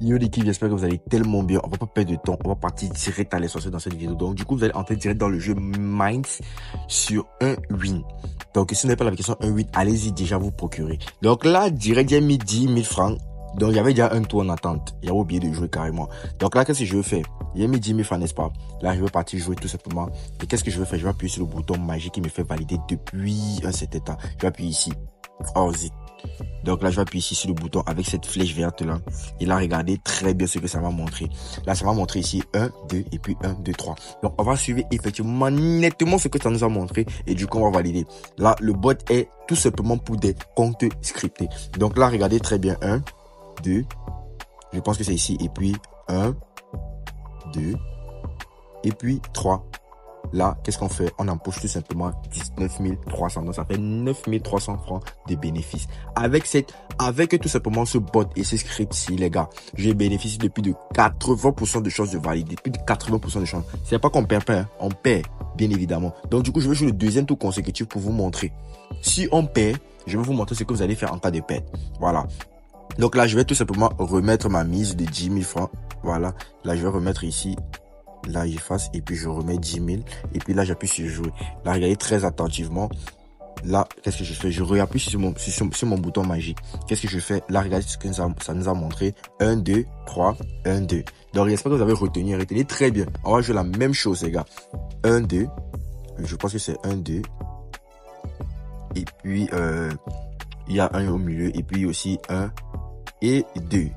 Yo l'équipe, j'espère que vous allez tellement bien. On va pas perdre de temps. On va partir direct à l'essentiel dans cette vidéo. Donc, du coup, vous allez entrer direct dans le jeu Minds sur un win. Donc, si vous n'avez pas l'application un win, allez-y déjà vous procurer. Donc là, direct, j'ai mis 10 000 francs. Donc, il y avait déjà un tour en attente. Il y a oublié de jouer carrément. Donc là, qu'est-ce que je veux faire? J'ai mis 10 000 francs, n'est-ce pas? Là, je vais partir jouer tout simplement. Et qu'est-ce que je veux faire? Je vais appuyer sur le bouton magique qui me fait valider depuis un certain temps. Je vais appuyer ici. Oh, zit. Donc là, je vais appuyer ici sur le bouton avec cette flèche verte là. Et là, regardez très bien ce que ça va montrer. Là, ça va montrer ici 1, 2 et puis 1, 2, 3. Donc, on va suivre effectivement nettement ce que ça nous a montré. Et du coup, on va valider. Là, le bot est tout simplement pour des comptes scriptés. Donc là, regardez très bien 1, 2. Je pense que c'est ici. Et puis 1, 2 et puis 3. Là, qu'est-ce qu'on fait? On empoche tout simplement 19 300. Donc, ça fait 9 300 francs de bénéfices. Avec tout simplement ce bot et ce script-ci, les gars, j'ai bénéficié de plus de 80% de chances de valider. Plus de 80% de chances. C'est pas qu'on perd pas, hein. On perd, bien évidemment. Donc, du coup, je vais jouer le deuxième tour consécutif pour vous montrer. Si on perd, je vais vous montrer ce que vous allez faire en cas de perte. Voilà. Donc là, je vais tout simplement remettre ma mise de 10 000 francs. Voilà. Là, je vais remettre ici. Là, j'efface et puis je remets 10 000. Et puis là, j'appuie sur jouer. Là, regardez très attentivement. Là, qu'est-ce que je fais? Je réappuie sur mon bouton magique. Qu'est-ce que je fais? Là, regardez ce que ça nous a montré. 1, 2, 3, 1, 2. Donc, j'espère que vous avez retenu. Retenez très bien. On va jouer la même chose, les gars. 1, 2. Je pense que c'est 1, 2. Et puis, il y a un au milieu. Et puis aussi 1 et 2.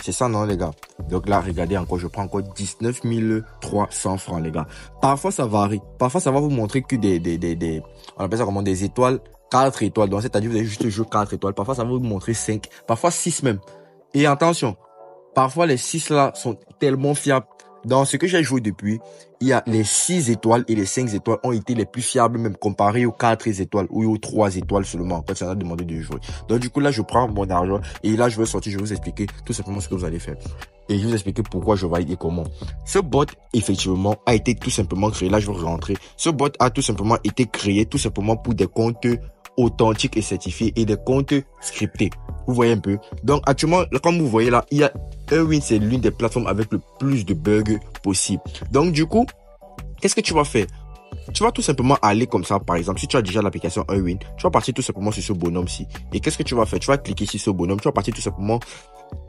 C'est ça, non, les gars? Donc là, regardez encore, je prends encore 19 300 francs, les gars. Parfois, ça varie. Parfois, ça va vous montrer que on appelle ça comment, des étoiles, 4 étoiles. Donc, c'est-à-dire, vous avez juste joué 4 étoiles. Parfois, ça va vous montrer 5. Parfois, 6 même. Et attention, parfois, les 6 là sont tellement fiables. Dans ce que j'ai joué depuis, il y a les 6 étoiles et les 5 étoiles ont été les plus fiables, même comparés aux 4 étoiles ou aux 3 étoiles seulement quand ça a demandé de jouer. Donc du coup là, je prends mon argent et là je vais sortir, je vais vous expliquer tout simplement ce que vous allez faire. Et je vais vous expliquer pourquoi je valide et comment. Ce bot, effectivement, a été tout simplement créé. Là, je vais rentrer. Ce bot a tout simplement été créé tout simplement pour des comptes authentiques et certifiés et des comptes scriptés. Vous voyez un peu. Donc actuellement, comme vous voyez là, il y a Unwin, c'est l'une des plateformes avec le plus de bugs possible. Donc du coup, qu'est-ce que tu vas faire? Tu vas tout simplement aller comme ça, par exemple, si tu as déjà l'application Unwin, tu vas partir tout simplement sur ce bonhomme-ci. Et qu'est-ce que tu vas faire? Tu vas cliquer sur ce bonhomme, tu vas partir tout simplement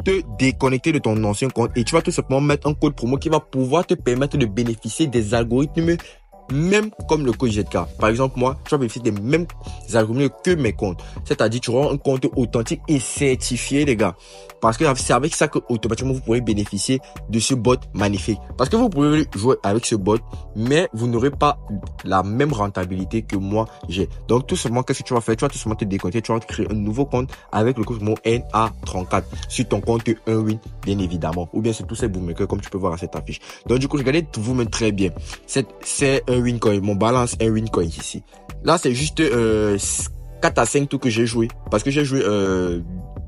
te déconnecter de ton ancien compte et tu vas tout simplement mettre un code promo qui va pouvoir te permettre de bénéficier des algorithmes même comme le code ZK. Par exemple, moi, je vais bénéficier des mêmes algorithmes que mes comptes. C'est-à-dire, tu auras un compte authentique et certifié, les gars. Parce que c'est avec ça que, automatiquement, vous pourrez bénéficier de ce bot magnifique. Parce que vous pouvez jouer avec ce bot, mais vous n'aurez pas la même rentabilité que moi, j'ai. Donc, tout simplement, qu'est-ce que tu vas faire? Tu vas tout simplement te déconnecter. Tu vas créer un nouveau compte avec le code mot NA34 sur ton compte Unwin, bien évidemment. Ou bien sur tous ces bookmakers, comme tu peux voir à cette affiche. Donc, du coup, regardez vous-même très bien. C'est un win coin, mon balance un win coin ici. Là, c'est juste 4 à 5 tours que j'ai joué. Parce que j'ai joué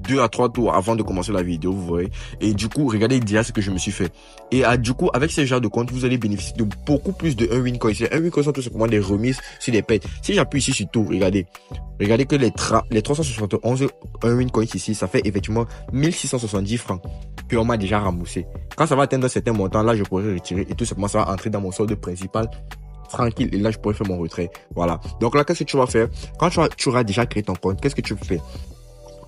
2 à 3 tours avant de commencer la vidéo, vous voyez. Et du coup, regardez déjà ce que je me suis fait. Et du coup, avec ce genre de compte, vous allez bénéficier de beaucoup plus de un win coin. Un win coin sont tout simplement des remises sur des pets. Si j'appuie ici sur tout, regardez. Regardez que les 371 un win coin ici, ça fait effectivement 1670 francs que on m'a déjà remboursé. Quand ça va atteindre un certain montant, là, je pourrais retirer et tout simplement, ça va entrer dans mon solde principal. Tranquille, et là je pourrais faire mon retrait. Voilà. Donc là, qu'est-ce que tu vas faire? Quand tu auras déjà créé ton compte, qu'est-ce que tu fais?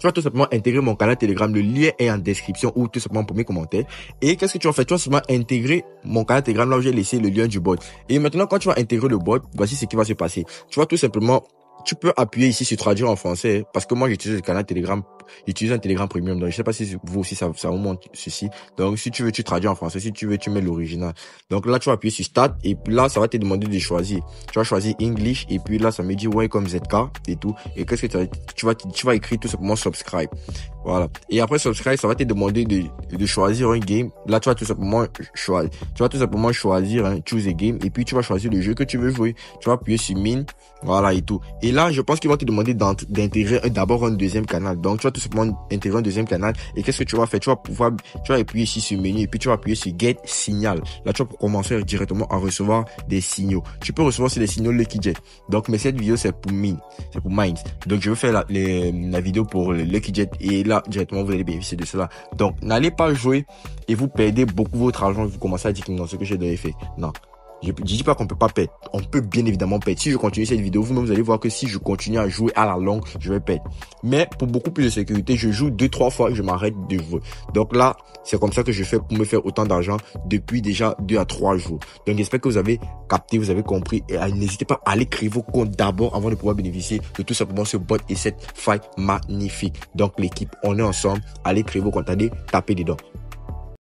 Tu vas tout simplement intégrer mon canal Telegram. Le lien est en description ou tout simplement en premier commentaire. Et qu'est-ce que tu vas faire? Tu vas simplement intégrer mon canal Telegram là où j'ai laissé le lien du bot. Et maintenant, quand tu vas intégrer le bot, voici ce qui va se passer. Tu vas tout simplement, tu peux appuyer ici sur traduire en français parce que moi j'utilise le canal Telegram, j'utilise un Telegram Premium, donc je sais pas si vous aussi ça vous montre ceci. Donc si tu veux tu traduis en français, si tu veux tu mets l'original. Donc là tu vas appuyer sur Start et puis là ça va te demander de choisir. Tu vas choisir English et puis là ça me dit Welcome ZK et tout. Et qu'est-ce que tu vas écrire tout simplement Subscribe. Voilà. Et après Subscribe, ça va te demander de choisir un game. Là tu vas tout simplement choisir Choose a game et puis tu vas choisir le jeu que tu veux jouer. Tu vas appuyer sur Min, voilà et tout. Et là je pense qu'il va te demander d'intégrer d'abord un deuxième canal. Donc tu vas tout tout simplement intégrer un deuxième canal. Et qu'est-ce que tu vas faire? Tu vas appuyer ici sur menu et puis tu vas appuyer sur Get Signal. Là, tu vas commencer directement à recevoir des signaux. Tu peux recevoir aussi des signaux Lucky Jet. Donc, mais cette vidéo, c'est pour Minds. Donc, je vais faire la vidéo pour le Lucky Jet et là, directement, vous allez bénéficier de cela. Donc, n'allez pas jouer et vous perdez beaucoup votre argent et vous commencez à dire que non, ce que j'ai fait. Non. Je dis pas qu'on peut pas perdre. On peut bien évidemment perdre. Si je continue cette vidéo, vous-même, vous allez voir que si je continue à jouer à la longue, je vais perdre. Mais pour beaucoup plus de sécurité, je joue 2-3 fois et je m'arrête de jouer. Donc là, c'est comme ça que je fais pour me faire autant d'argent depuis déjà 2 à 3 jours. Donc j'espère que vous avez capté, vous avez compris. Et n'hésitez pas à aller créer vos comptes d'abord avant de pouvoir bénéficier de tout simplement ce bot et cette faille magnifique. Donc l'équipe, on est ensemble. Allez créer vos comptes, allez taper dedans.